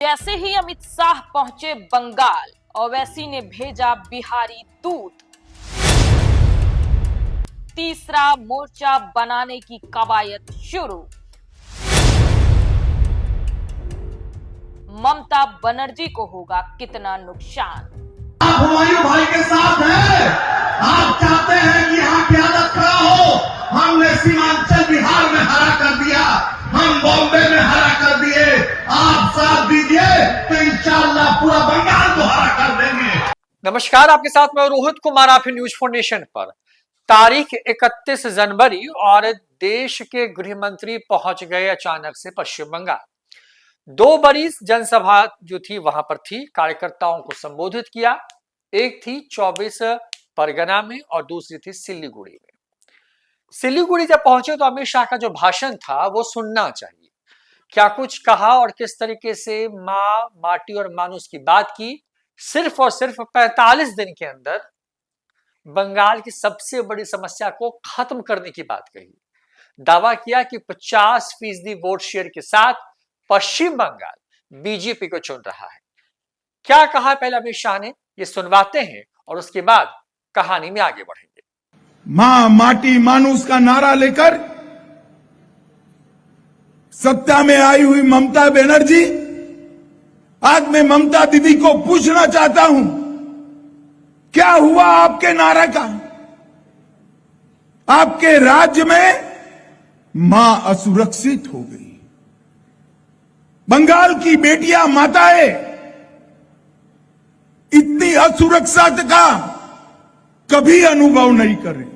जैसे ही अमित शाह पहुंचे बंगाल, ओवैसी ने भेजा बिहारी दूत। तीसरा मोर्चा बनाने की कवायद शुरू। ममता बनर्जी को होगा कितना नुकसान। आप हुमायूं भाई के साथ हैं। आप चाहते हैं कि यहाँ क्यादत खड़ा हो। हमने सीमांचल बिहार में हरा कर दिया, हम बॉम्बे में हरा कर दिए। आप साथ दीजिए तो इंशाअल्लाह पूरा बंगाल को हरा कर देंगे। नमस्कार, आपके साथ मैं रोहित कुमार, आप न्यूज फाउंडेशन पर। तारीख 31 जनवरी और देश के गृह मंत्री पहुंच गए अचानक से पश्चिम बंगाल। 2 बड़ी जनसभा जो थी वहां पर थी, कार्यकर्ताओं को संबोधित किया। एक थी 24 परगना में और दूसरी थी सिलीगुड़ी में। सिलीगुड़ी जब पहुंचे तो अमित शाह का जो भाषण था वो सुनना चाहिए। क्या कुछ कहा और किस तरीके से माँ, माटी और मानुस की बात की। सिर्फ और सिर्फ 45 दिन के अंदर बंगाल की सबसे बड़ी समस्या को खत्म करने की बात कही। दावा किया कि 50% वोट शेयर के साथ पश्चिम बंगाल बीजेपी को चुन रहा है। क्या कहा पहले अमित शाह ने, ये सुनवाते हैं और उसके बाद कहानी में आगे बढ़ेंगे। मां, माटी, मानुस का नारा लेकर सत्ता में आई हुई ममता बनर्जी, आज मैं ममता दीदी को पूछना चाहता हूं, क्या हुआ आपके नारा का? आपके राज्य में मां असुरक्षित हो गई। बंगाल की बेटियां, माताएं इतनी असुरक्षा का कभी अनुभव नहीं कर रही।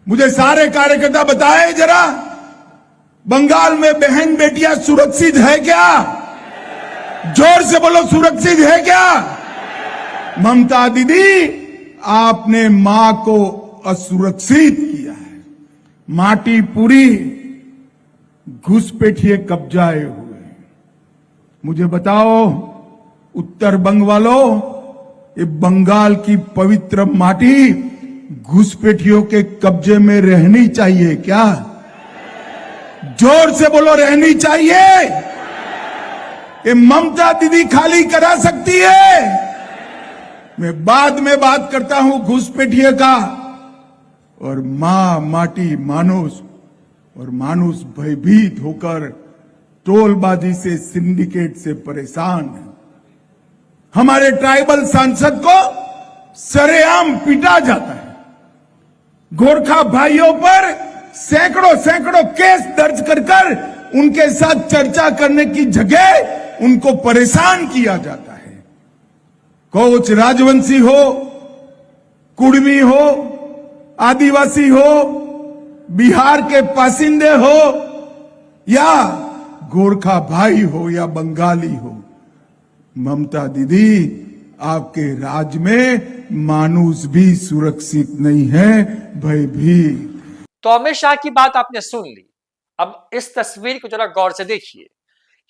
मुझे सारे कार्यकर्ता बताएं जरा, बंगाल में बहन बेटियां सुरक्षित है क्या? जोर से बोलो, सुरक्षित है क्या? ममता दीदी, आपने मां को असुरक्षित किया है। माटी पूरी घुसपैठिए कब्जाए हुए। मुझे बताओ उत्तर बंग वालों, ये बंगाल की पवित्र माटी घुसपैठियों के कब्जे में रहनी चाहिए क्या? जोर से बोलो, रहनी चाहिए? ये ममता दीदी खाली करा सकती है? मैं बाद में बात करता हूं घुसपैठिए का। और मां, माटी, मानुस और मानुस भयभीत होकर टोलबाजी से, सिंडिकेट से परेशान है। हमारे ट्राइबल सांसद को सरेआम पीटा जाता है। गोरखा भाइयों पर सैकड़ों केस दर्ज कर उनके साथ चर्चा करने की जगह उनको परेशान किया जाता है। कोच राजवंशी हो, कुड़मी हो, आदिवासी हो, बिहार के बासिंदे हो या गोरखा भाई हो या बंगाली हो, ममता दीदी, आपके राज्य में मानुस भी सुरक्षित नहीं है, भयभीत। तो अमित शाह की बात आपने सुन ली। अब इस तस्वीर को जरा गौर से देखिए।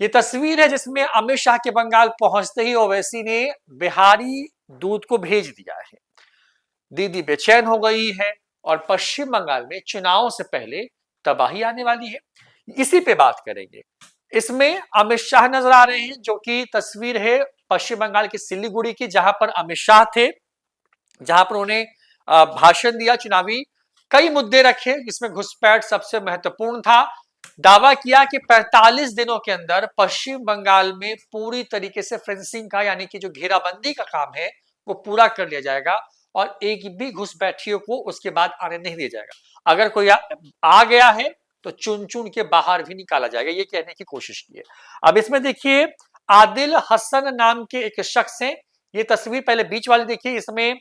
ये तस्वीर है जिसमें अमित शाह के बंगाल पहुंचते ही ओवैसी ने बिहारी दूत को भेज दिया है। दीदी बेचैन हो गई है और पश्चिम बंगाल में चुनाव से पहले तबाही आने वाली है। इसी पे बात करेंगे। इसमें अमित शाह नजर आ रहे हैं, जो कि तस्वीर है पश्चिम बंगाल की सिलीगुड़ी की, जहां पर अमित शाह थे, जहां पर उन्हें भाषण दिया चुनावी। कई मुद्दे रखे जिसमें घुसपैठ सबसे महत्वपूर्ण था। दावा किया कि 45 दिनों के अंदर पश्चिम बंगाल में पूरी तरीके से फेंसिंग का, यानी कि जो घेराबंदी का काम है, वो पूरा कर लिया जाएगा और एक भी घुसपैठियों को उसके बाद आने नहीं दिया जाएगा। अगर कोई आ गया है तो चुन चुन के बाहर भी निकाला जाएगा, ये कहने की कोशिश की है। अब इसमें देखिए, आदिल हसन नाम के एक शख्स हैं। ये तस्वीर पहले बीच वाली देखिए, इसमें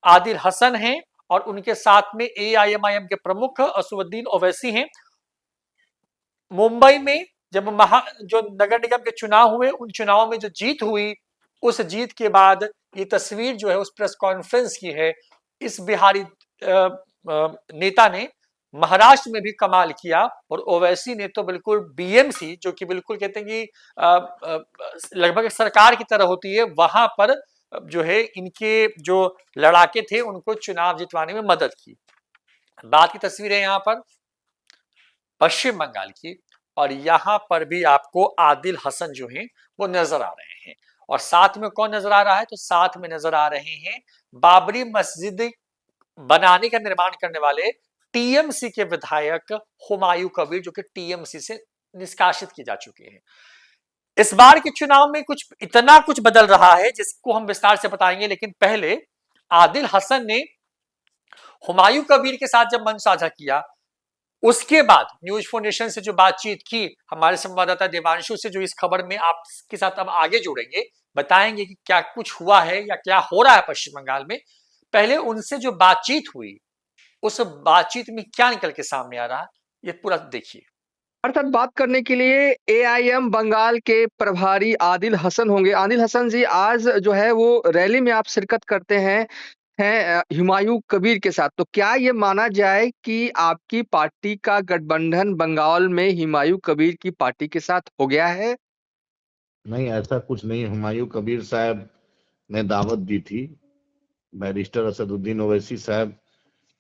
आदिल हसन हैं और उनके साथ में AIMIM के प्रमुख असदुद्दीन ओवैसी हैं। मुंबई में जब जो नगर निगम के चुनाव हुए, उन चुनावों में जो जीत हुई, उस जीत के बाद ये तस्वीर जो है उस प्रेस कॉन्फ्रेंस की है। इस बिहारी नेता ने महाराष्ट्र में भी कमाल किया और ओवैसी ने तो बिल्कुल BMC, जो कि बिल्कुल कहते हैं कि लगभग सरकार की तरह होती है, वहां पर जो है इनके जो लड़ाके थे उनको चुनाव जितवाने में मदद की। बात की तस्वीरें यहां पर पश्चिम बंगाल की और यहाँ पर भी आपको आदिल हसन जो हैं वो नजर आ रहे हैं। और साथ में कौन नजर आ रहा है? तो साथ में नजर आ रहे हैं बाबरी मस्जिद बनाने का निर्माण करने वाले टीएमसी के विधायक हुमायूं कबीर, जो कि टीएमसी से निष्कासित किए जा चुके हैं। इस बार के चुनाव में कुछ इतना कुछ बदल रहा है जिसको हम विस्तार से बताएंगे, लेकिन पहले आदिल हसन ने हुमायूं कबीर के साथ जब मंच साझा किया, उसके बाद न्यूज फॉर नेशन से जो बातचीत की हमारे संवाददाता देवांशु से, जो इस खबर में आपके साथ अब आगे जुड़ेंगे, बताएंगे कि क्या कुछ हुआ है या क्या हो रहा है पश्चिम बंगाल में। पहले उनसे जो बातचीत हुई, उस बातचीत में क्या निकल के सामने आ रहा, ये पूरा देखिए। हमारे साथ बात करने के लिए एआईएम बंगाल के प्रभारी आदिल हसन होंगे। आदिल हसन जी, आज जो है वो रैली में आप शिरकत करते हैं हुमायूं कबीर के साथ, तो क्या ये माना जाए कि आपकी पार्टी का गठबंधन बंगाल में हुमायूं कबीर की पार्टी के साथ हो गया है? नहीं, ऐसा कुछ नहीं। हुमायूं कबीर साहब ने दावत दी थी, बैरिस्टर असदुद्दीन ओवैसी साहब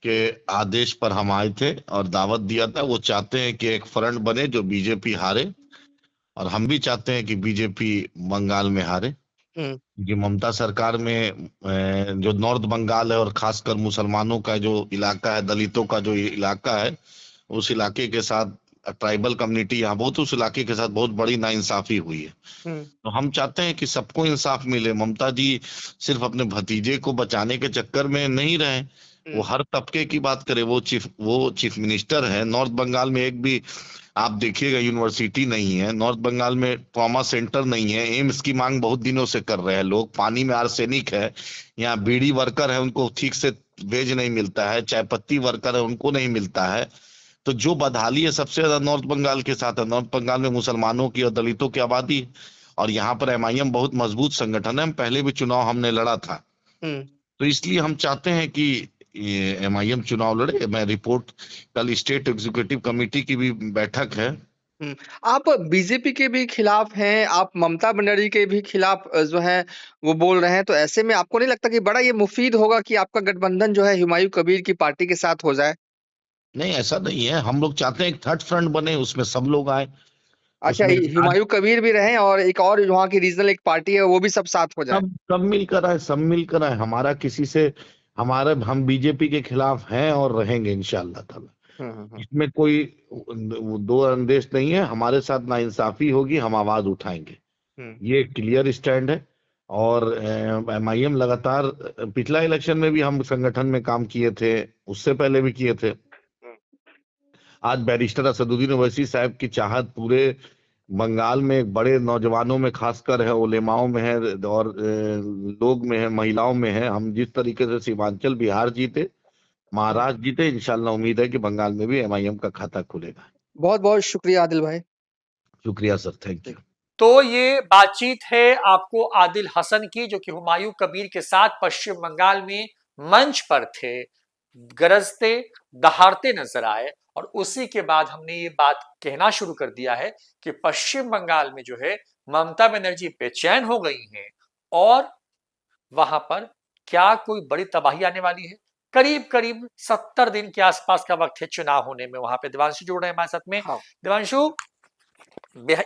के आदेश पर हम आए थे और दावत दिया था। वो चाहते हैं कि एक फ्रंट बने जो बीजेपी हारे, और हम भी चाहते हैं कि बीजेपी बंगाल में हारे, क्योंकि ममता सरकार में जो नॉर्थ बंगाल है और खासकर मुसलमानों का जो इलाका है, दलितों का जो इलाका है, उस इलाके के साथ ट्राइबल कम्युनिटी यहाँ बहुत, उस इलाके के साथ बहुत बड़ी नाइंसाफी हुई है। तो हम चाहते हैं कि सबको इंसाफ मिले। ममता जी सिर्फ अपने भतीजे को बचाने के चक्कर में नहीं रहे, वो हर तबके की बात करे। वो चीफ मिनिस्टर है। नॉर्थ बंगाल में एक भी आप देखिएगा यूनिवर्सिटी नहीं है, नॉर्थ बंगाल में ट्रॉमा सेंटर नहीं है, एम्स की मांग बहुत दिनों से कर रहे हैं लोग, पानी में आर्सेनिक है, यहाँ बीड़ी वर्कर है उनको ठीक से वेज नहीं मिलता है, चाय पत्ती वर्कर है उनको नहीं मिलता है। तो जो बदहाली है सबसे ज्यादा नॉर्थ बंगाल के साथ है। नॉर्थ बंगाल में मुसलमानों की और दलितों की आबादी है, और यहाँ पर एमआईएम बहुत मजबूत संगठन है। पहले भी चुनाव हमने लड़ा था, तो इसलिए हम चाहते हैं कि ये एमआईएम चुनाव लड़े। मैं रिपोर्ट, कल स्टेट एग्जीक्यूटिव कमेटी की भी बैठक है। आप बीजेपी के भी खिलाफ हैं, आप ममता बनर्जी के भी खिलाफ जो है वो बोल रहे हैं, तो ऐसे में आपको नहीं लगता कि बड़ा ये मुफीद होगा कि आपका गठबंधन जो है हुमायूं कबीर की पार्टी के साथ हो जाए? नहीं, ऐसा नहीं है। हम लोग चाहते हैं एक थर्ड फ्रंट बने, उसमें सब लोग आए। अच्छा, उसमें हुमायूं कबीर भी रहें और एक और वहाँ की रीजनल एक पार्टी है वो भी सब साथ हो जाए। सब मिलकर आए, सब मिलकर आए। हमारा किसी से, हम बीजेपी के खिलाफ हैं और रहेंगे इंशाअल्लाह ताला। इसमें कोई दो अंदेश नहीं है। हमारे साथ नाइंसाफी होगी, हम आवाज उठाएंगे, ये क्लियर स्टैंड है। और एमआईएम लगातार, पिछला इलेक्शन में भी हम संगठन में काम किए थे, उससे पहले भी किए थे। आज बैरिस्टर असदुद्दीन ओवैसी साहब की चाहत पूरे बंगाल में बड़े नौजवानों में खासकर है, उलेमाओं में है, और लोग में है, महिलाओं में है। हम जिस तरीके से सीमांचल बिहार जीते, महाराष्ट्र जीते, इंशाल्लाह उम्मीद है कि बंगाल में भी एमआईएम का खाता खुलेगा। बहुत बहुत शुक्रिया आदिल भाई। शुक्रिया सर, थैंक यू। तो ये बातचीत है आपको आदिल हसन की, जो कि हुमायूं कबीर के साथ पश्चिम बंगाल में मंच पर थे, गरजते दहाड़ते नजर आए। और उसी के बाद हमने ये बात कहना शुरू कर दिया है कि पश्चिम बंगाल में जो है ममता बनर्जी बेचैन हो गई हैं, और वहां पर क्या कोई बड़ी तबाही आने वाली है। करीब करीब 70 दिन के आसपास का वक्त है चुनाव होने में। वहां पे देवांशु जुड़ रहे हैं हमारे साथ में। हाँ। देवांशु,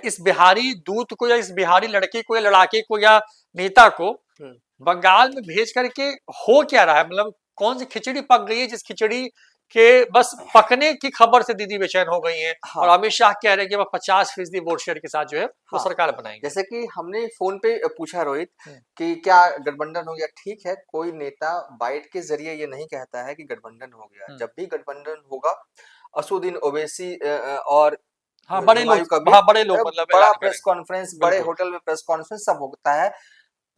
इस बिहारी दूत को या इस बिहारी लड़के को या लड़ाके को या नेता को बंगाल में भेज करके हो क्या रहा है? मतलब कौन सी खिचड़ी पक गई है जिस खिचड़ी के बस पकने की खबर से दीदी बेचैन हो गई हैं? हाँ। और अमित शाह कह रहे हैं कि वह 50% वोट शेयर के साथ जो है वो सरकार बनाएंगे। जैसे कि हमने फोन पे पूछा रोहित कि क्या गठबंधन हो गया। ठीक है, कोई नेता बाइट के जरिए ये नहीं कहता है कि गठबंधन हो गया। जब भी गठबंधन होगा, असदुद्दीन ओवैसी और बड़े लोग मतलब बड़ा प्रेस कॉन्फ्रेंस, बड़े होटल में प्रेस कॉन्फ्रेंस सब होता है।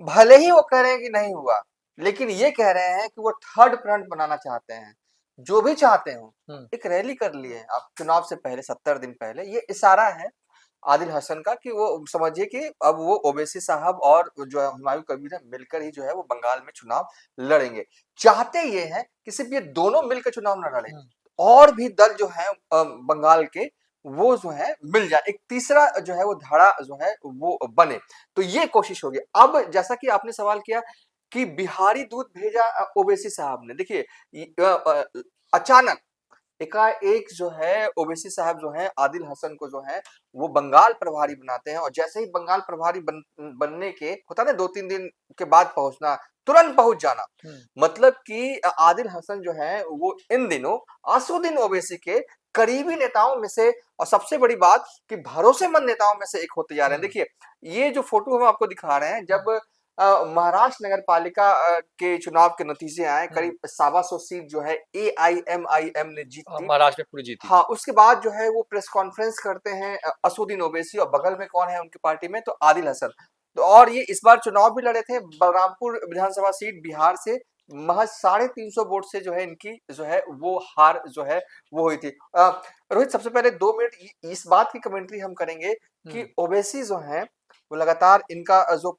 भले ही वो कह रहे हैं कि नहीं हुआ, लेकिन ये कह रहे हैं कि वो थर्ड फ्रंट बनाना चाहते हैं। जो भी चाहते हो, एक रैली कर लिए आप चुनाव से पहले, 70 दिन पहले। ये इशारा है आदिल हसन का कि वो समझिए कि अब वो ओवैसी साहब और जो हुमायूं कबीर है मिलकर ही जो है वो बंगाल में चुनाव लड़ेंगे। चाहते ये हैं कि सिर्फ ये दोनों मिलकर चुनाव न लड़े, और भी दल जो है बंगाल के वो जो है मिल जाए, एक तीसरा जो है वो धारा जो है वो बने। तो ये कोशिश होगी। अब जैसा कि आपने सवाल किया कि बिहारी दूत भेजा ओवैसी साहब ने, देखिए अचानक एकाएक जो है ओवैसी साहब जो है आदिल हसन को जो है वो बंगाल प्रभारी बनाते हैं, और जैसे ही बंगाल प्रभारी बनने के होता है ना 2-3 दिन के बाद पहुंचना, तुरंत पहुंच जाना, मतलब कि आदिल हसन जो है वो इन दिनों असदुद्दीन ओवैसी के करीबी नेताओं में से, और सबसे बड़ी बात कि भरोसेमंद नेताओं में से एक होते जा रहे हैं। देखिए ये जो फोटो हम आपको दिखा रहे हैं, जब महाराष्ट्र नगर पालिका के चुनाव के नतीजे आए, करीब 125 सीट जो है AIMIM ने जीती, महाराष्ट्र में पूरी जीती। हाँ, उसके बाद जो है वो प्रेस कॉन्फ्रेंस करते हैं असदुद्दीन ओवैसी, और बगल में कौन है उनकी पार्टी में, तो आदिल हसन। तो और ये इस बार चुनाव भी लड़े थे, बलरामपुर विधानसभा सीट बिहार से महज 350 वोट से जो है इनकी जो है वो हार जो है वो हुई थी। रोहित, सबसे पहले 2 मिनट इस बात की कमेंट्री हम करेंगे कि ओवैसी जो है वो लगातार इनका जो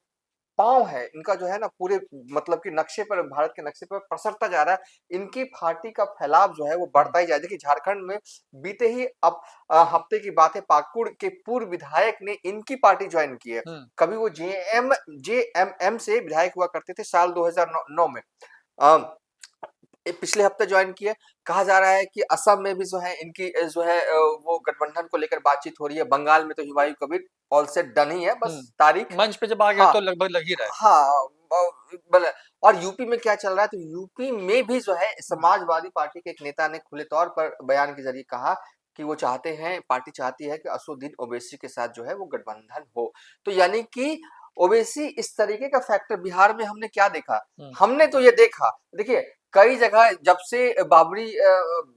पांव है, इनका जो है ना पूरे मतलब कि नक्शे पर, भारत के नक्शे पर प्रसरता जा रहा है। इनकी पार्टी का फैलाव जो है वो बढ़ता ही जा रहा है। देखिए झारखंड में बीते ही अब हफ्ते की बात है, पाकुड़ के पूर्व विधायक ने इनकी पार्टी ज्वाइन की है। कभी वो JMM से विधायक हुआ करते थे साल 2009 में, पिछले हफ्ते ज्वाइन किए। कहा जा रहा है कि असम में भी जो है इनकी जो है वो गठबंधन को लेकर बातचीत हो रही है। बंगाल में तो Humayun Kabir all set done ही है, बस तारीख मंच पे जब आ गया तो लगभग लग ही रहा है। हाँ, और यूपी में क्या चल रहा है, तो यूपी में भी जो है समाजवादी पार्टी के एक नेता ने खुले तौर पर बयान के जरिए कहा कि वो चाहते हैं, पार्टी चाहती है कि असदुद्दीन ओवैसी के साथ जो है वो गठबंधन हो। तो यानी कि ओवैसी इस तरीके का फैक्टर बिहार में हमने क्या देखा, हमने तो ये देखा, देखिए कई जगह जब से बाबरी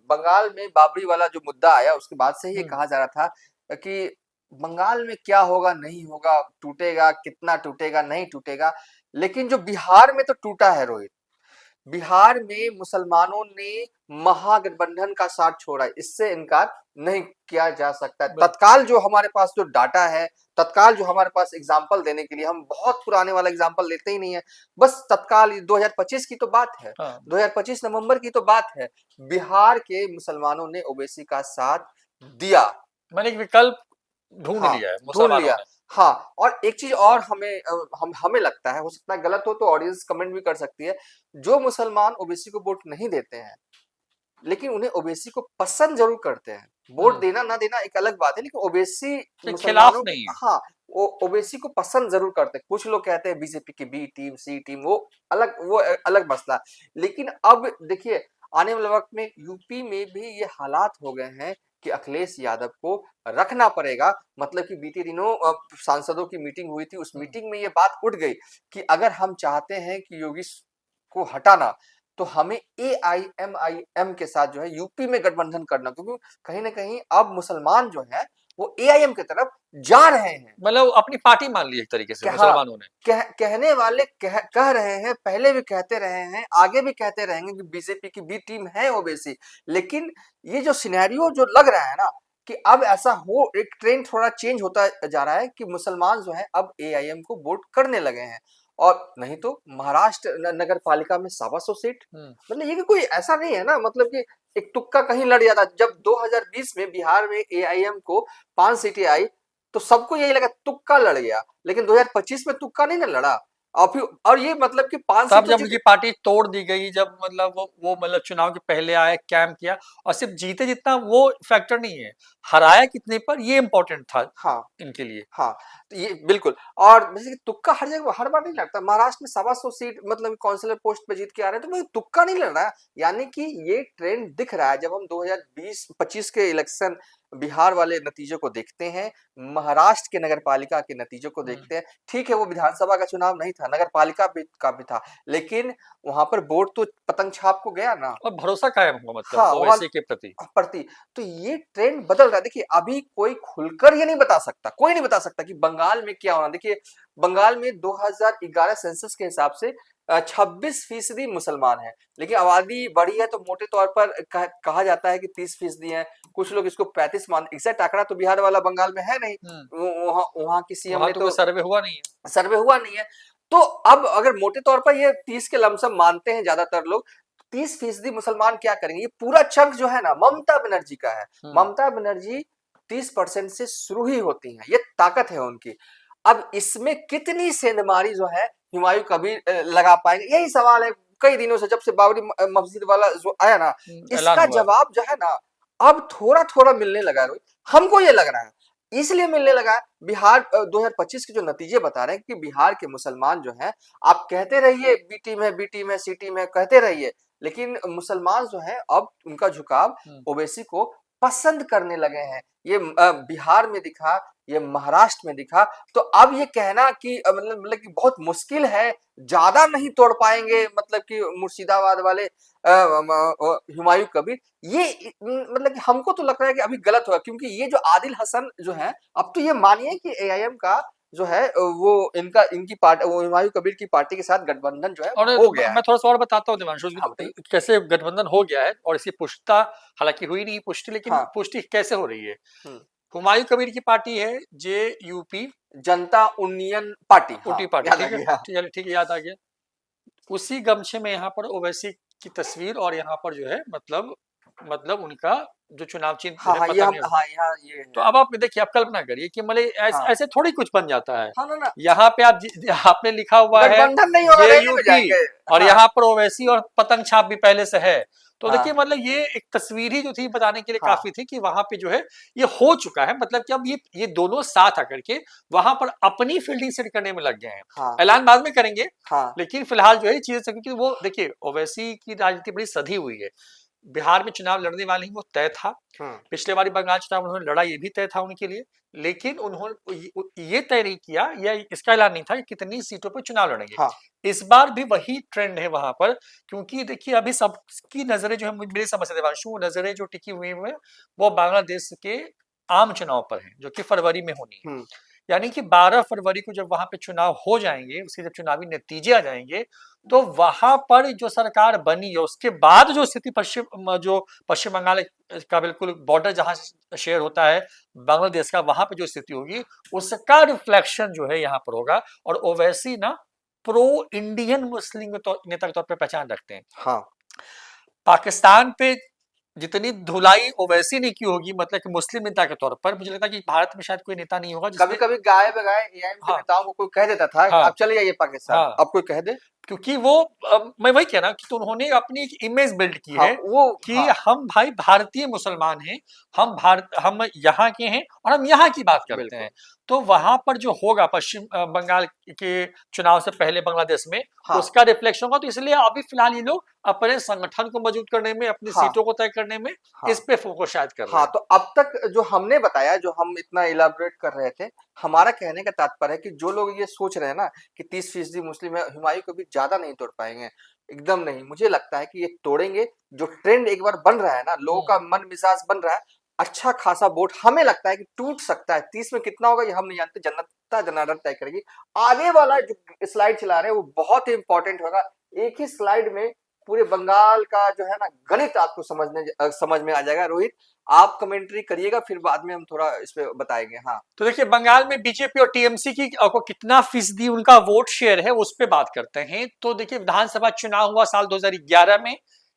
बंगाल में बाबरी वाला जो मुद्दा आया उसके बाद से ये कहा जा रहा था कि बंगाल में क्या होगा नहीं होगा, टूटेगा, कितना टूटेगा, नहीं टूटेगा, लेकिन जो बिहार में तो टूटा है रोहित। बिहार में मुसलमानों ने महागठबंधन का साथ छोड़ा, इससे इनकार नहीं किया जा सकता। तत्काल जो हमारे पास जो डाटा है, तत्काल जो हमारे पास एग्जाम्पल देने के लिए, हम बहुत पुराने वाला एग्जाम्पल लेते ही नहीं है, बस तत्काल 2025 की तो बात है, 2025 नवंबर की तो बात है, बिहार के मुसलमानों ने ओवैसी का साथ दिया, मैंने एक विकल्प ढूंढ लिया है। हाँ, और एक चीज और हमें लगता है, हो सकता है गलत हो तो ऑडियंस कमेंट भी कर सकती है, जो मुसलमान ओवैसी को वोट नहीं देते हैं लेकिन उन्हें ओवैसी को पसंद जरूर करते हैं, वोट देना ना देना एक अलग बात है, लेकिन ओवैसी खिलाफ नहीं है। हाँ, ओवैसी को पसंद जरूर करते हैं। कुछ लोग कहते हैं बीजेपी की बी टीम, सी टीम, वो अलग मसला। लेकिन अब देखिए आने वाले वक्त में यूपी में भी ये हालात हो गए हैं कि अखिलेश यादव को रखना पड़ेगा। मतलब कि बीते दिनों सांसदों की मीटिंग हुई थी, उस मीटिंग में ये बात उठ गई कि अगर हम चाहते हैं कि योगी को हटाना तो हमें AIMIM के साथ जो है यूपी में गठबंधन करना, क्योंकि कहीं ना कहीं अब मुसलमान जो है वो AIM की तरफ जा रहे हैं, मतलब अपनी पार्टी मान ली एक तरीके से मुसलमानों ने। कहने वाले कह रहे हैं, पहले भी कहते रहे हैं, आगे भी कहते रहेंगे कि बीजेपी की बी टीम है ओवैसी। लेकिन ये जो सिनेरियो जो लग रहा है ना कि अब ऐसा हो, एक ट्रेंड थोड़ा चेंज होता जा रहा है कि मुसलमान जो है अब AIM को वोट करने लगे हैं। और नहीं तो महाराष्ट्र नगर पालिका में 125 सीट, मतलब ये कोई ऐसा नहीं है ना, मतलब कि एक तुक्का कहीं लड़ जाता। जब 2020 में बिहार में AIM को 5 सीटें आई तो सबको यही लगा तुक्का लड़ गया, लेकिन 2025 में तुक्का नहीं ना लड़ा। और ये मतलब कि 5 तब जब उनकी पार्टी तोड़ दी गई, जब मतलब वो मतलब चुनाव के पहले आए, कैंप किया, और सिर्फ जीते जितना वो फैक्टर नहीं है, हराया कितने पर ये इंपॉर्टेंट था। हाँ, इनके लिए। हाँ, तो ये बिल्कुल। और जैसे कि तुक्का हर जगह हर बार नहीं लगता, महाराष्ट्र में 125 सीट मतलब काउंसिलर पोस्ट पे जीत के आ रहे हैं, तो तुक्का नहीं लड़ रहा है। यानी कि ये ट्रेंड दिख रहा है। जब हम 2020-25 के इलेक्शन बिहार वाले नतीजों को देखते हैं, महाराष्ट्र के नगर पालिका के नतीजों को देखते हैं, ठीक है वो विधानसभा का चुनाव नहीं था, नगर पालिका का भी था, लेकिन वहां पर वोट तो पतंग छाप को गया ना, और भरोसा कायम हुआ, मतलब हाँ, ओवैसी के प्रति। तो ये ट्रेंड बदल रहा है। देखिए अभी कोई खुलकर ये नहीं बता सकता, कोई नहीं बता सकता कि बंगाल में क्या होना। देखिए बंगाल में 2011 सेंसस के हिसाब से 26% मुसलमान है, लेकिन आबादी बढ़ी है तो मोटे तौर पर कहा जाता है कि 30% है, कुछ लोग इसको 35 मान। एग्जैक्ट आंकड़ा तो बिहार वाला बंगाल में है नहीं, वहां की सीएम ने तो सर्वे हुआ नहीं है। तो अब अगर मोटे तौर पर ये 30 के लमसम मानते हैं ज्यादातर लोग, 30% मुसलमान क्या करेंगे। ये पूरा चंक जो है ना ममता बनर्जी का है। ममता बनर्जी 30% से शुरू ही होती हैं, ये ताकत है उनकी। अब इसमें कितनी सेंधमारी जो है हुमायूं कबीर लगा पाएंगे, यही सवाल है कई दिनों से, जब से बाबरी मस्जिद वाला जो आया ना, इसका जवाब जो है ना अब थोड़ा थोड़ा मिलने लगा है रोहित, हमको ये लग रहा है इसलिए मिलने लगा है। बिहार 2025 के जो नतीजे बता रहे हैं कि बिहार के मुसलमान जो हैं, आप कहते रहिए बी टीम है, बी टीम है, सी टीम है, कहते रहिए, लेकिन मुसलमान जो हैं अब उनका झुकाव ओवैसी को पसंद करने लगे हैं। ये बिहार में दिखा, ये महाराष्ट्र में दिखा। तो अब ये कहना कि मतलब कि बहुत मुश्किल है, ज्यादा नहीं तोड़ पाएंगे, मतलब कि मुर्शिदाबाद वाले हुमायूं कबीर, ये मतलब कि हमको तो लग रहा है कि अभी गलत होगा, क्योंकि ये जो आदिल हसन जो है, अब तो ये मानिए कि एआईएम का जो है वो इनकी पार्टी, वो हुमायूं कबीर की पार्टी के साथ गठबंधन जो है और हो गया है। मैं थोड़ा सा और बताता हूँ देवांशु, हाँ, कैसे गठबंधन हो गया है और इसकी पुष्टता हालांकि हुई नहीं पुष्टि, लेकिन हाँ। पुष्टि कैसे हो रही है। हुमायूं कबीर की पार्टी है JUP जनता उन्नयन पार्टी, उटी पार्टी, याद आ ठीक है, गया। ठीक है, याद आ गया। उसी गमछे में यहाँ पर ओवैसी की तस्वीर और यहाँ पर जो है मतलब उनका जो चुनाव चिन्ह हाँ, है, हाँ, पता नहीं। हाँ, यहाँ ये है। तो अब आप देखिए, आप कल्पना करिए कि मतलब हाँ। ऐसे थोड़ी कुछ बन जाता है। हाँ, ना। यहाँ पे आपने लिखा हुआ है गठबंधन नहीं होगा, रैली में JUP जाएंगे। और हाँ। यहाँ पर ओवैसी और पतंग छाप भी पहले से है। तो हाँ। देखिए, मतलब ये एक तस्वीर ही जो थी बताने के लिए हाँ। काफी थी कि वहां पे जो है ये हो चुका है, मतलब कि अब ये दोनों साथ आकर के वहां पर अपनी फील्डिंग सेट करने में लग गए हैं। हाँ। ऐलान बाद में करेंगे, हाँ। लेकिन फिलहाल जो है चीजें, क्योंकि वो देखिए ओवैसी की राजनीति बड़ी सधी हुई है। बिहार में चुनाव लड़ने वाले ही वो तय था, पिछले बारी बंगाल चुनाव उन्होंने लड़ा, ये भी तय था उनके लिए, लेकिन उन्होंने ये तय नहीं किया या इसका ऐलान नहीं था कि कितनी सीटों पर चुनाव लड़ेंगे। हाँ। इस बार भी वही ट्रेंड है वहां पर, क्योंकि देखिए अभी सबकी नजरें जो है, मेरी समझ से देवांशु, नजरें जो टिकी हुई है वो बांग्लादेश के आम चुनाव पर है, जो कि फरवरी में होनी है। यानी कि 12 फरवरी को जब वहां पे चुनाव हो जाएंगे, उसके जब चुनावी नतीजे आ जाएंगे, तो वहां पर जो सरकार बनी है उसके बाद जो स्थिति पश्चिम बंगाल का बिल्कुल बॉर्डर जहां शेयर होता है बांग्लादेश का, वहां पे जो स्थिति होगी उसका रिफ्लेक्शन जो है यहाँ पर होगा। और ओवैसी ना प्रो इंडियन मुस्लिम नेता के तौर पर पहचान रखते हैं। हाँ। पाकिस्तान पे जितनी धुलाई ओवैसी ने की होगी, मतलब कि मुस्लिम नेता के तौर पर, मुझे लगता है कि भारत में शायद कोई नेता नहीं होगा कभी कभी गाय बगाए एआईएम के नेताओं को कोई कह देता था आप चले जाइए पाकिस्तान, अब कोई कह दे, क्योंकि वो मैं वही कह रहा हूं कि तो उन्होंने अपनी एक इमेज बिल्ड की है कि हम भाई भारतीय मुसलमान हैं, हम यहाँ के हैं और हम यहाँ की बात करते हैं। तो वहां पर जो होगा पश्चिम बंगाल के चुनाव से पहले बांग्लादेश में, उसका रिफ्लेक्शन होगा। तो इसलिए अभी फिलहाल ये लोग अपने संगठन को मजबूत करने में, अपनी सीटों को तय करने में इस पे फोकस शायद कर रहे हैं। तो अब तक जो हमने बताया, जो हम इतना इलाबोरेट कर रहे थे, हमारा कहने का तात्पर्य है कि जो लोग ये सोच रहे हैं ना कि 30% मुस्लिम है, हुमायूं को भी ज्यादा नहीं तोड़ पाएंगे, एकदम नहीं। मुझे लगता है कि ये तोड़ेंगे। जो ट्रेंड एक बार बन रहा है ना, लोगों का मन मिजाज बन रहा है, अच्छा खासा वोट हमें लगता है कि टूट सकता है। 30 में कितना होगा ये हम नहीं जानते, जनता जनार्दन तय करेगी। आगे वाला जो स्लाइड चला रहे हैं वो बहुत ही इंपॉर्टेंट होगा। एक ही स्लाइड में पूरे बंगाल का जो है ना गणित आपको समझ में आ जाएगा। रोहित, आप कमेंट्री करिएगा, फिर बाद में हम थोड़ा इस पे बताएंगे। हाँ, तो देखिए बंगाल में बीजेपी और टीएमसी की को कितना फीसदी उनका वोट शेयर है उस पे बात करते हैं। तो देखिए विधानसभा चुनाव हुआ साल 2011 में,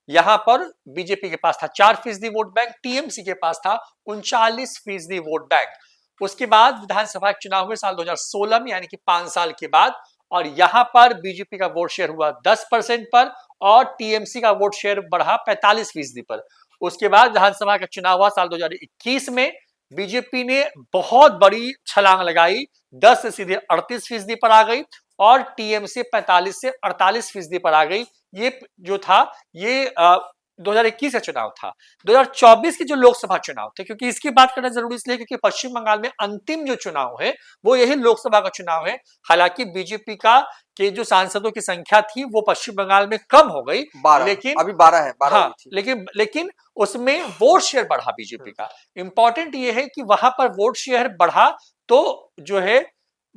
यहां पर बीजेपी के पास था 4% वोट बैंक, टीएमसी के पास था 39% वोट बैंक। उसके बाद विधानसभा चुनाव हुए साल 2016 में, यानी कि 5 साल के बाद, और यहां पर बीजेपी का वोट शेयर हुआ 10% पर और टीएमसी का वोट शेयर बढ़ा 45% पर। उसके बाद विधानसभा का चुनाव हुआ साल 2021 में, बीजेपी ने बहुत बड़ी छलांग लगाई, 10 से सीधे 38% पर आ गई और टीएमसी 45 से 48% पर आ गई। ये जो था ये 2021 का चुनाव था। 2024 के जो लोकसभा चुनाव थे, क्योंकि इसकी बात करना जरूरी इसलिए क्योंकि पश्चिम बंगाल में अंतिम जो चुनाव है वो यही लोकसभा का चुनाव है। हालांकि बीजेपी के जो सांसदों की संख्या थी वो पश्चिम बंगाल में कम हो गई, लेकिन अभी 12 है, 12 हाँ, लेकिन उसमें वोट शेयर बढ़ा बीजेपी का। इंपॉर्टेंट ये है कि वहां पर वोट शेयर बढ़ा तो जो है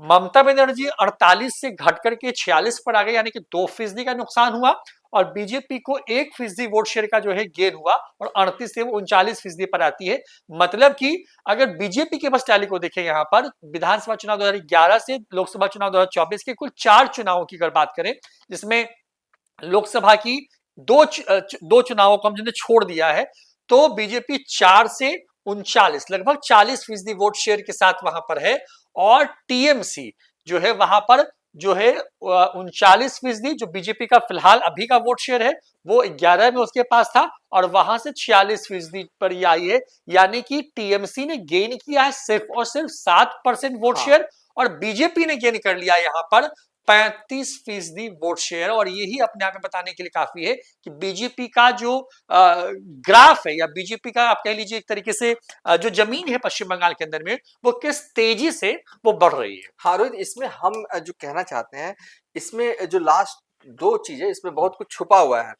ममता बनर्जी 48 से घट करके 46 पर आ गए, यानी कि 2% का नुकसान हुआ, और बीजेपी को 1% वोट शेयर का जो है गेन हुआ और 38 से 39% पर आती है। मतलब कि अगर बीजेपी के बस टैली को देखें, यहाँ पर विधानसभा चुनाव 2011 से लोकसभा चुनाव 2024 के कुल 4 चुनावों की अगर बात करें, जिसमें लोकसभा की दो चुनावों को हमने छोड़ दिया है, तो बीजेपी 4 से 39 लगभग 40% वोट शेयर के साथ वहां पर है, और टीएमसी जो है वहां पर जो है 39%, जो बीजेपी का फिलहाल अभी का वोट शेयर है वो 11 में उसके पास था, और वहां से 46% पर ये आई है। यानी कि टीएमसी ने गेन किया है सिर्फ और सिर्फ 7% वोट हाँ। शेयर, और बीजेपी ने गेन कर लिया यहाँ पर 35% वोट शेयर। और यही अपने आप में बताने के लिए काफी है कि बीजेपी का जो ग्राफ है, या बीजेपी का आप कह लीजिए एक तरीके से जो जमीन है पश्चिम बंगाल के अंदर में, वो किस तेजी से वो बढ़ रही है। हाँ रोहित, इसमें हम जो कहना चाहते हैं, इसमें जो लास्ट 2 चीजें, इसमें बहुत कुछ छुपा हुआ है।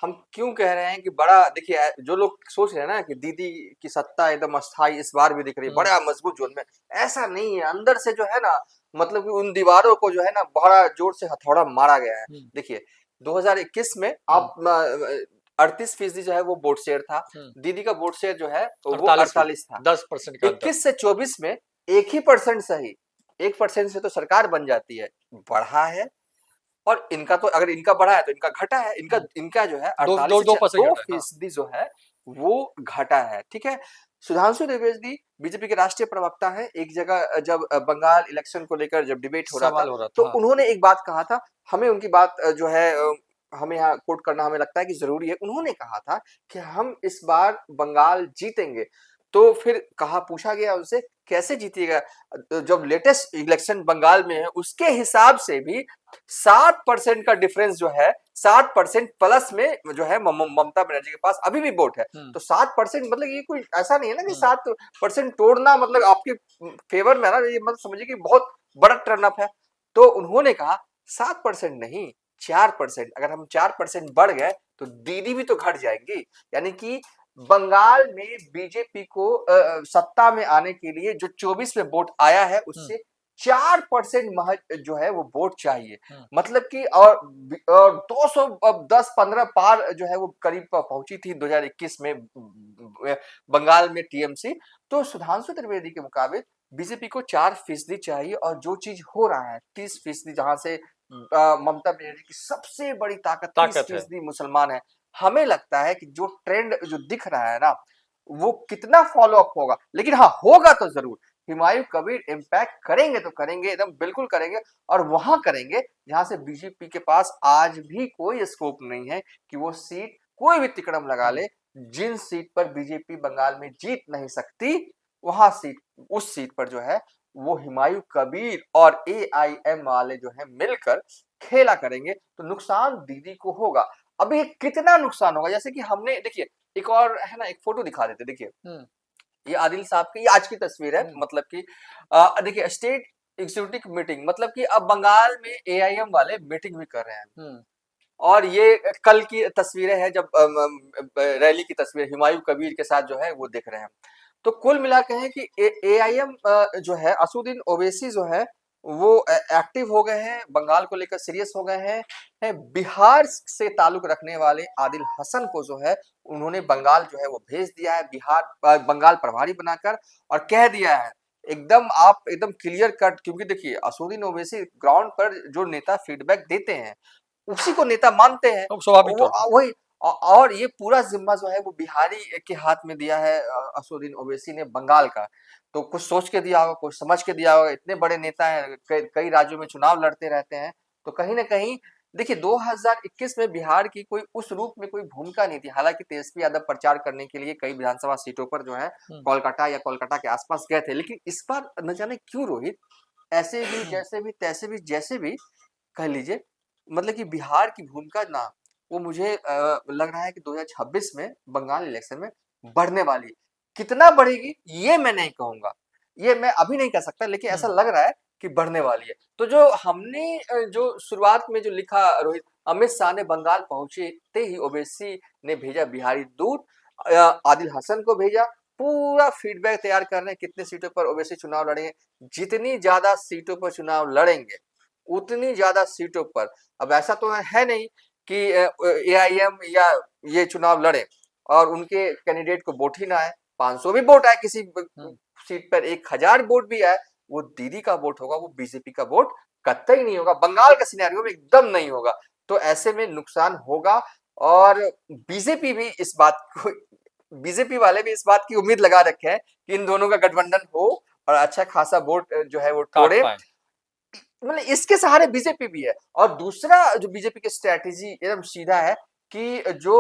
हम क्यों कह रहे हैं कि बड़ा, देखिए जो लोग सोच रहे हैं ना कि दीदी की सत्ता एकदम अस्थाई इस बार भी दिख रही है बड़ा मजबूत जोन में, ऐसा नहीं है। अंदर से जो है ना, मतलब कि उन दीवारों को जो है ना बड़ा जोर से हथौड़ा मारा गया है। देखिए 2021 में आप 38% जो है वो वोट शेयर था, दीदी का वोट शेयर जो है वो 48 था। 10% का 21 से 24 में 1% सही, 1% से तो सरकार बन जाती है, बढ़ा है। और इनका तो, अगर इनका बढ़ा है तो इनका घटा है। इनका जो है 2% जो है वो घटा है। ठीक है, सुधांशु त्रिवेदी बीजेपी के राष्ट्रीय प्रवक्ता हैं। एक जगह जब बंगाल इलेक्शन को लेकर जब डिबेट हो रहा था, तो उन्होंने एक बात कहा था, हमें उनकी बात जो है हमें यहाँ कोट करना हमें लगता है कि जरूरी है। उन्होंने कहा था कि हम इस बार बंगाल जीतेंगे। तो फिर पूछा गया उनसे कैसे जीतेगा, जब लेटेस्ट इलेक्शन बंगाल में है उसके हिसाब से भी 7% का डिफरेंस जो है, 7% प्लस में जो है ममता बनर्जी के पास अभी भी वोट है। तो 7% मतलब ये कोई ऐसा नहीं है ना कि 7% तोड़ना मतलब आपके फेवर में है ना, ये मतलब समझिए कि बहुत बड़ा टर्न अप है। तो उन्होंने कहा 7% नहीं, 4%, अगर हम 4% बढ़ गए तो दीदी भी तो घट जाएंगी। यानी कि बंगाल में बीजेपी को सत्ता में आने के लिए जो 24 में वोट आया है उससे 4% महज जो है वो वोट चाहिए। मतलब कि और 210-15 पार जो है वो करीब पहुंची थी 2021 में बंगाल में टीएमसी। तो सुधांशु त्रिवेदी के मुताबिक बीजेपी को 4% चाहिए, और जो चीज हो रहा है 30%, जहां से ममता बनर्जी की सबसे बड़ी ताकत 30% मुसलमान है। हमें लगता है कि जो ट्रेंड जो दिख रहा है ना, वो कितना फॉलो अप होगा, लेकिन हाँ होगा तो जरूर। हुमायूं कबीर इम्पैक्ट करेंगे तो करेंगे, एकदम बिल्कुल करेंगे, और वहां करेंगे जहां से बीजेपी के पास आज भी कोई स्कोप नहीं है कि वो सीट कोई भी तिकड़म लगा ले। जिन सीट पर बीजेपी बंगाल में जीत नहीं सकती, वहां उस सीट पर जो है वो हुमायूं कबीर और एआईएम वाले जो है मिलकर खेला करेंगे। तो नुकसान दीदी को होगा। अभी कितना नुकसान होगा, जैसे कि हमने, देखिए एक और है ना, एक फोटो दिखा देते, देखिए ये आदिल साहब की आज की तस्वीर है। मतलब कि देखिए स्टेट एग्जीक्यूटिव मीटिंग, मतलब कि अब बंगाल में एआईएम वाले मीटिंग भी कर रहे हैं। और ये कल की तस्वीरें हैं जब रैली की तस्वीर हुमायूं कबीर के साथ जो है वो देख रहे हैं। तो कुल मिला के है कि एआईएम जो है असदुद्दीन ओवैसी जो है वो एक्टिव हो गए हैं, बंगाल को लेकर सीरियस हो गए हैं। बिहार से ताल्लुक रखने वाले आदिल हसन को जो है उन्होंने बंगाल जो है वो भेज दिया है, बिहार बंगाल प्रभारी बनाकर, और कह दिया है एकदम आप एकदम क्लियर कट, क्योंकि देखिए असदुद्दीन ओवैसी ग्राउंड पर जो नेता फीडबैक देते हैं उसी को नेता मानते हैं, वही। और ये पूरा जिम्मा जो है वो बिहारी के हाथ में दिया है असदुद्दीन ओवैसी ने बंगाल का। तो कुछ सोच के दिया होगा, कुछ समझ के दिया होगा। इतने बड़े नेता हैं, कई राज्यों में चुनाव लड़ते रहते हैं, तो कहीं ना कहीं देखिए 2021 में बिहार की कोई उस रूप में कोई भूमिका नहीं थी। हालांकि तेजस्वी यादव प्रचार करने के लिए कई विधानसभा सीटों पर जो है कोलकाता या कोलकाता के आसपास गए थे, लेकिन इस बार न जाने क्यों रोहित, ऐसे भी जैसे भी तैसे भी जैसे भी कह लीजिए, मतलब कि बिहार की भूमिका ना, वो मुझे लग रहा है कि 2026 में बंगाल इलेक्शन में बढ़ने वाली है। कितना बढ़ेगी ये मैं नहीं कहूंगा, ये मैं अभी नहीं कह सकता, लेकिन ऐसा लग रहा है कि बढ़ने वाली है। तो जो हमने जो शुरुआत में जो लिखा रोहित, अमित शाह ने बंगाल पहुंचते ही ओवैसी ने भेजा बिहारी दूत, आदिल हसन को भेजा, पूरा फीडबैक तैयार कर रहे हैं कितने सीटों पर ओवैसी चुनाव लड़ेंगे। जितनी ज्यादा सीटों पर चुनाव लड़ेंगे उतनी ज्यादा सीटों पर, अब ऐसा तो है नहीं कि एआईएम या ये चुनाव लड़े और उनके कैंडिडेट को वोट ही ना आए। 500 भी वोट आए किसी सीट पर, 1000 वोट भी आए, वो दीदी का वोट होगा, वो बीजेपी का वोट कतई नहीं होगा, बंगाल का सिनेरियो में एकदम नहीं होगा। तो ऐसे में नुकसान होगा, और बीजेपी भी इस बात को, बीजेपी वाले भी इस बात की उम्मीद लगा रखे हैं कि इन दोनों का गठबंधन हो और अच्छा खासा वोट जो है वो तोड़े। मतलब इसके सहारे बीजेपी भी है। और दूसरा जो बीजेपी की स्ट्रेटेजी एकदम सीधा है कि जो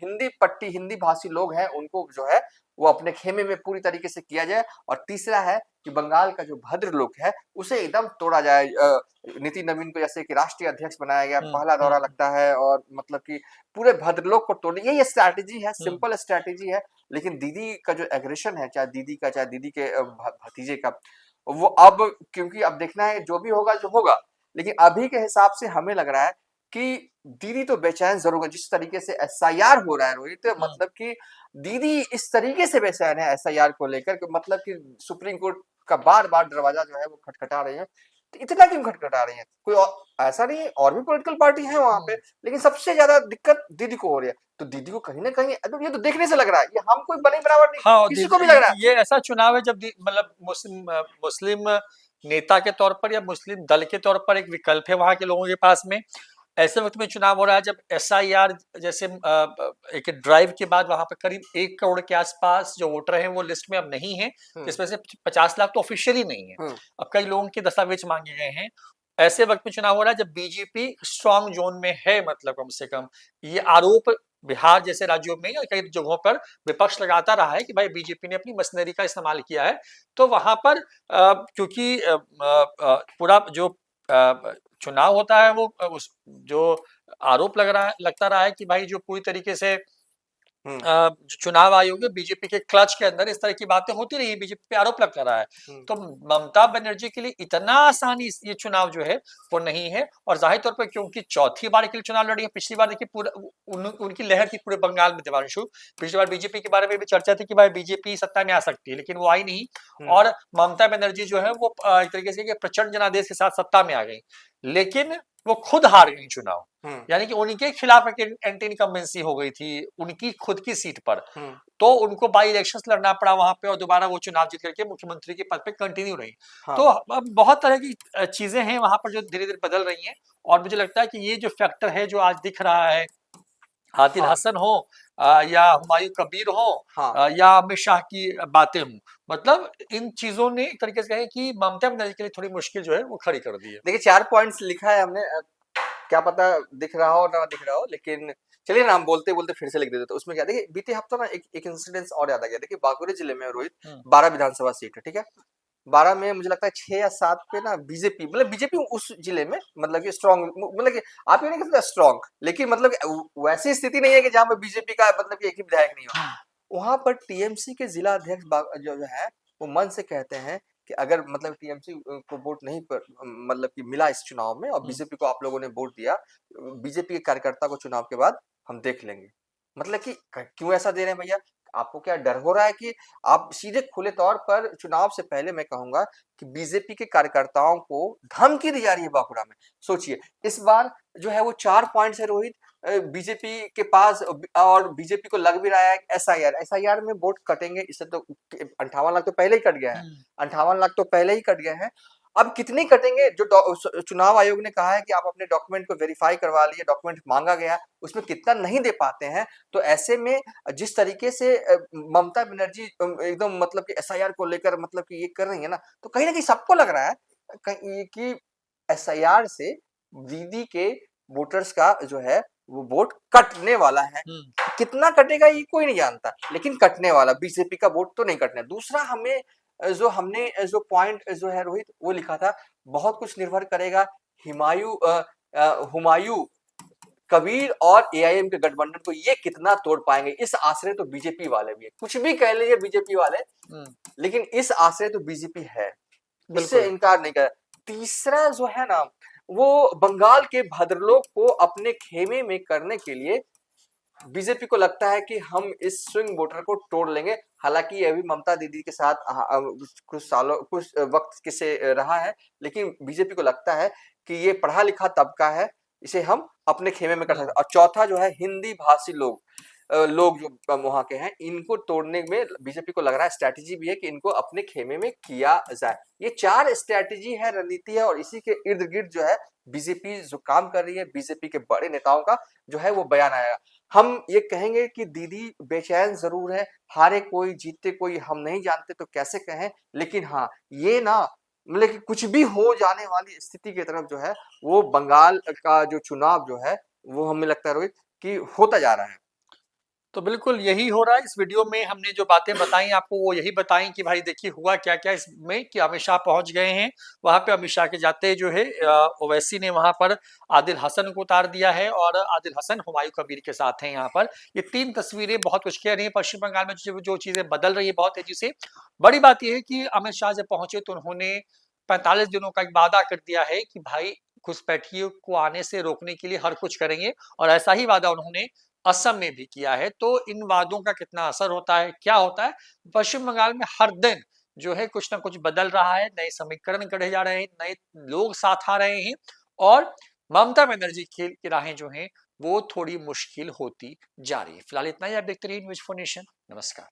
हिंदी पट्टी हिंदी भाषी लोग हैं उनको जो है वो अपने खेमे में पूरी तरीके से किया जाए। और तीसरा है कि बंगाल का जो भद्र लोग है उसे एकदम तोड़ा जाए। नितिन नवीन को जैसे कि राष्ट्रीय अध्यक्ष बनाया गया, पहला दौरा लगता है, और मतलब कि पूरे भद्रलोक को तोड़ने, यही स्ट्रैटेजी है, सिंपल स्ट्रैटेजी है। लेकिन दीदी का जो एग्रेशन है, चाहे दीदी का चाहे दीदी के भतीजे का, वो अब क्योंकि अब देखना है जो भी होगा जो होगा। लेकिन अभी के हिसाब से हमें लग रहा है कि दीदी तो बेचैन जरूर है। जिस तरीके से एसआईआर हो रहा है रोहित, मतलब कि दीदी इस तरीके से बेचैन है एसआईआर को लेकर कि मतलब कि सुप्रीम कोर्ट का बार बार दरवाजा जो है वो खटखटा रही है। तो इतना क्यों खटखटा रही है? कोई ऐसा नहीं है, और भी पॉलिटिकल पार्टी है वहां पे, लेकिन सबसे ज्यादा दिक्कत दीदी को हो रही है। तो दीदी को कहीं ना कहीं ये तो देखने से लग रहा है, ये हम कोई बनी बराबर नहीं, हाँ, किसी को भी लग रहा है। ये ऐसा चुनाव है जब मतलब मुस्लिम नेता के तौर पर या मुस्लिम दल के तौर पर एक विकल्प है वहां के लोगों के पास में। ऐसे वक्त में चुनाव हो रहा है जब एसआईआर जैसे एक ड्राइव के बाद वहां पर करीब 1 करोड़ के आसपास जो वोटर हैं वो लिस्ट में अब नहीं है, जिसमें से 50 लाख तो ऑफिशियली नहीं है। अब कई लोगों के दस्तावेज मांगे गए हैं। ऐसे वक्त में चुनाव हो रहा है जब बीजेपी स्ट्रॉन्ग जोन में है, मतलब कम से कम ये आरोप बिहार जैसे राज्यों में या कई जगहों पर विपक्ष लगाता रहा है कि भाई बीजेपी ने अपनी मशीनरी का इस्तेमाल किया है। तो वहां पर क्योंकि पूरा जो चुनाव होता है वो जो आरोप लगता रहा है कि भाई जो पूरी तरीके से चुनाव आयोग बीजेपी के क्लच के अंदर इस तरह की बातें होती रही, बीजेपी पे आरोप लगता रहा है। तो ममता बनर्जी के लिए इतना आसानी ये चुनाव जो है वो नहीं है। और जाहिर तौर पर क्योंकि चौथी बार के लिए चुनाव लड़ी है, पिछली बार देखिए पूरा उनकी लहर थी पूरे बंगाल में देवांशु। पिछली बार बीजेपी के बारे में भी चर्चा थी कि भाई बीजेपी सत्ता में आ सकती है, लेकिन वो आई नहीं। और ममता बनर्जी जो है वो एक तरीके से प्रचंड जनादेश के साथ सत्ता में आ गई, लेकिन वो खुद हार गई चुनाव। यानी कि उनके खिलाफ एक एंटी इनकम्बेंसी हो गई थी उनकी खुद की सीट पर। तो उनको बाई इलेक्शंस लड़ना पड़ा वहां पे और दोबारा वो चुनाव जीत करके मुख्यमंत्री के पद पे कंटिन्यू रही। तो अब बहुत तरह की चीजें हैं वहां पर जो धीरे धीरे बदल रही हैं। और मुझे लगता है कि ये जो फैक्टर है जो आज दिख रहा है, आदिल हसन हो या हुमायूं कबीर हो या अमित शाह की बातें हों, मतलब इन चीजों ने एक तरीके से कहे कि ममता बनर्जी के लिए थोड़ी मुश्किल जो है वो खड़ी कर दी है। देखिए 4 पॉइंट्स लिखा है हमने, क्या पता दिख रहा हो ना दिख रहा हो, लेकिन चलिए ना हम बोलते बोलते फिर से लिख देते। तो उसमें क्या, देखिए बीते हफ्ता ना एक इंसिडेंस और याद आ गया। देखिए बागोरी जिले में रोहित 12 विधानसभा सीट है, ठीक है। 12 में मुझे लगता है 6 या 7 पे ना बीजेपी, मतलब बीजेपी उस जिले में मतलब कि स्ट्रॉन्ग, मतलब कि आप ये नहीं कहते स्ट्रॉन्ग, लेकिन मतलब वैसी स्थिति नहीं है कि जहां पे बीजेपी का मतलब कि एक ही विधायक नहीं हो। वहां पर टीएमसी के जिला अध्यक्ष जो है वो मन से कहते हैं कि अगर मतलब टीएमसी को वोट नहीं पर मतलब कि मिला इस चुनाव में और बीजेपी को आप लोगों ने वोट दिया, बीजेपी के कार्यकर्ता को चुनाव के बाद हम देख लेंगे। मतलब कि क्यों ऐसा दे रहे हैं भैया? आपको क्या डर हो रहा है कि आप सीधे खुले तौर पर चुनाव से पहले मैं कहूंगा कि बीजेपी के कार्यकर्ताओं को धमकी दी जा रही है बांकुड़ा में। सोचिए इस बार जो है वो 4 पॉइंट्स है रोहित बीजेपी के पास, और बीजेपी को लग भी रहा है एसआईआर में वोट कटेंगे। इससे तो 58 लाख तो पहले ही कट गया है, 58 लाख तो पहले ही कट गए हैं। अब कितने कटेंगे? जो चुनाव आयोग ने कहा है कि आप अपने डॉक्यूमेंट को वेरीफाई करवा लिए, डॉक्यूमेंट मांगा गया, उसमें कितना नहीं दे पाते हैं। तो ऐसे में जिस तरीके से ममता बनर्जी एकदम मतलब कि एसआईआर को लेकर मतलब कि ये कर रही है ना, तो कहीं ना कहीं सबको लग रहा है कि एसआईआर से दीदी के वोटर्स का जो है वो वोट कटने वाला है। कितना कटेगा ये कोई नहीं जानता, लेकिन कटने वाला, बीजेपी का वोट तो नहीं कटने। दूसरा हमने जो पॉइंट जो है रोहित वो लिखा था, बहुत कुछ निर्भर करेगा हुमायूं कबीर और एआईएम के गठबंधन को ये कितना तोड़ पाएंगे। इस आश्रय तो बीजेपी वाले भी है, कुछ भी कह लीजिए बीजेपी वाले, लेकिन इस आश्रय तो बीजेपी है, इससे इनकार नहीं कर। तीसरा जो है ना वो बंगाल के भद्रलोक को अपने खेमे में करने के लिए बीजेपी को लगता है कि हम इस स्विंग वोटर को तोड़ लेंगे। हालांकि ये अभी ममता दीदी के साथ कुछ वक्त से रहा है, लेकिन बीजेपी को लगता है कि ये पढ़ा लिखा तबका है, इसे हम अपने खेमे में कर सकते हैं। और चौथा जो है हिंदी भाषी लोग जो वहां के हैं, इनको तोड़ने में बीजेपी को लग रहा है स्ट्रैटेजी भी है कि इनको अपने खेमे में किया जाए। ये 4 स्ट्रैटेजी है, रणनीति है, और इसी के इर्द गिर्द जो है बीजेपी जो काम कर रही है, बीजेपी के बड़े नेताओं का जो है वो बयान आएगा। हम ये कहेंगे कि दीदी बेचैन जरूर है, हारे कोई जीते कोई हम नहीं जानते तो कैसे कहें, लेकिन हाँ ये ना मतलब कि कुछ भी हो जाने वाली स्थिति की तरफ जो है वो बंगाल का जो चुनाव जो है वो हमें लगता है रोहित कि होता जा रहा है। तो बिल्कुल यही हो रहा है। इस वीडियो में हमने जो बातें बताई आपको वो यही बताई कि भाई देखिए हुआ क्या-क्या इसमें कि अमित शाह पहुंच गए हैं। वहां पे अमित शाह के जाते जो है ओवैसी ने वहां पर आदिल हसन को उतार दिया है और आदिल हसन हुमायूं कबीर के साथ हैं यहाँ पर। ये 3 तस्वीरें बहुत कुछ कह रही हैं। पश्चिम बंगाल में जो चीजें बदल रही है बहुत तेजी से। बड़ी बात यह है कि अमित शाह जब पहुंचे तो उन्होंने 45 दिनों का एक वादा कर दिया है कि भाई घुसपैठियों को आने से रोकने के लिए हर कुछ करेंगे और ऐसा ही वादा उन्होंने असम में भी किया है। तो इन वादों का कितना असर होता है, क्या होता है? पश्चिम बंगाल में हर दिन जो है कुछ ना कुछ बदल रहा है, नए समीकरण गढ़े जा रहे हैं, नए लोग साथ आ रहे हैं और ममता बनर्जी की राहें जो हैं वो थोड़ी मुश्किल होती जा रही है। फिलहाल इतना ही। आप देखते रहिए न्यूज़4 नेशन। नमस्कार।